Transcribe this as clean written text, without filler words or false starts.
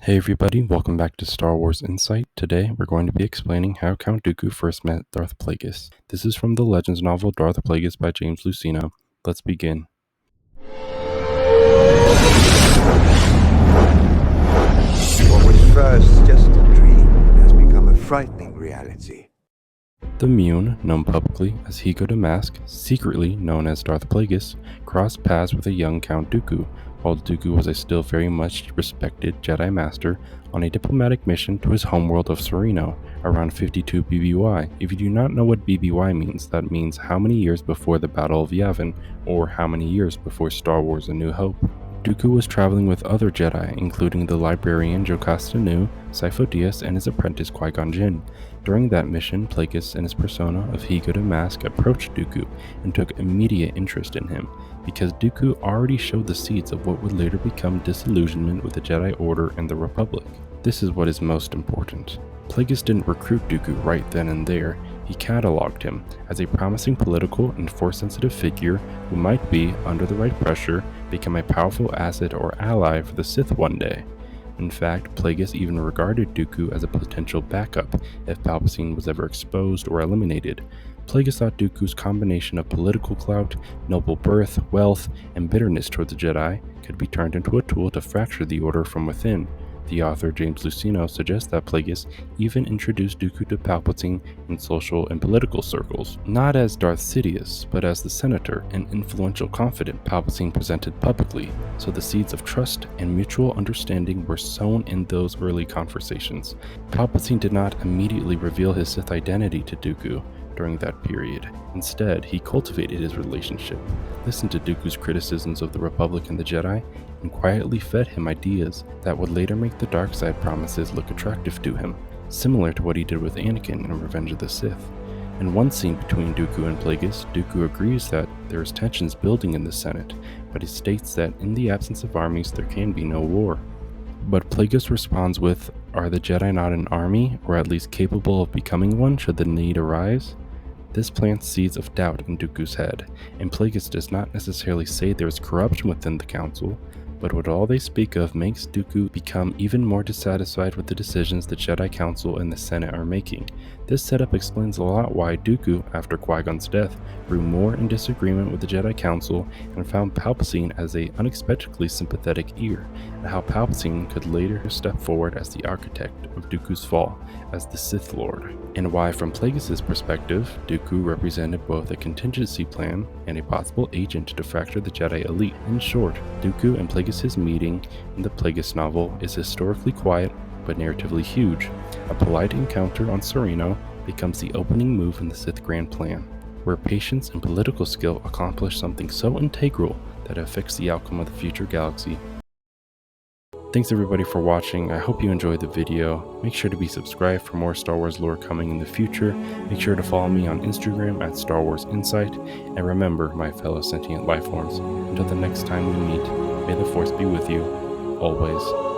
Hey everybody, welcome back to Star Wars Insight. Today we're going to be explaining how Count Dooku first met Darth Plagueis. This is from the Legends novel Darth Plagueis by James Luceno. Let's begin. What was first just a dream has become a frightening reality. The Mune, known publicly as Higo Damask, secretly known as Darth Plagueis, crossed paths with a young Count Dooku, while Dooku was a still very much respected Jedi Master on a diplomatic mission to his homeworld of Sereno, around 52 BBY. If you do not know what BBY means, that means how many years before the Battle of Yavin, or how many years before Star Wars A New Hope. Dooku was traveling with other Jedi, including the librarian Jocasta Nu, Sifo Dyas, and his apprentice Qui-Gon Jinn. During that mission, Plagueis and his persona of Higo Damask approached Dooku and took immediate interest in him, because Dooku already showed the seeds of what would later become disillusionment with the Jedi Order and the Republic. This is what is most important. Plagueis didn't recruit Dooku right then and there. He cataloged him as a promising political and force-sensitive figure who might be, under the right pressure, become a powerful asset or ally for the Sith one day. In fact, Plagueis even regarded Dooku as a potential backup if Palpatine was ever exposed or eliminated. Plagueis thought Dooku's combination of political clout, noble birth, wealth, and bitterness toward the Jedi could be turned into a tool to fracture the Order from within. The author James Luceno suggests that Plagueis even introduced Dooku to Palpatine in social and political circles, not as Darth Sidious, but as the senator and influential confidant Palpatine presented publicly, so the seeds of trust and mutual understanding were sown in those early conversations. Palpatine did not immediately reveal his Sith identity to Dooku during that period. Instead, he cultivated his relationship, listened to Dooku's criticisms of the Republic and the Jedi, and quietly fed him ideas that would later make the dark side promises look attractive to him, similar to what he did with Anakin in Revenge of the Sith. In one scene between Dooku and Plagueis, Dooku agrees that there is tensions building in the Senate, but he states that in the absence of armies there can be no war. But Plagueis responds with, "Are the Jedi not an army, or at least capable of becoming one should the need arise?" This plants seeds of doubt in Dooku's head, and Plagueis does not necessarily say there is corruption within the Council, but what all they speak of makes Dooku become even more dissatisfied with the decisions the Jedi Council and the Senate are making. This setup explains a lot why Dooku, after Qui-Gon's death, grew more in disagreement with the Jedi Council and found Palpatine as a unexpectedly sympathetic ear, and how Palpatine could later step forward as the architect of Dooku's fall as the Sith Lord, and why from Plagueis' perspective, Dooku represented both a contingency plan and a possible agent to fracture the Jedi elite. In short, Dooku and Plagueis' meeting in the Plagueis novel is historically quiet but narratively huge. A polite encounter on Sereno becomes the opening move in the Sith Grand Plan, where patience and political skill accomplish something so integral that it affects the outcome of the future galaxy. Thanks everybody for watching. I hope you enjoyed the video. Make sure to be subscribed for more Star Wars lore coming in the future. Make sure to follow me on Instagram at Star Wars Insight. And remember, my fellow sentient lifeforms, until the next time we meet, may the Force be with you, always.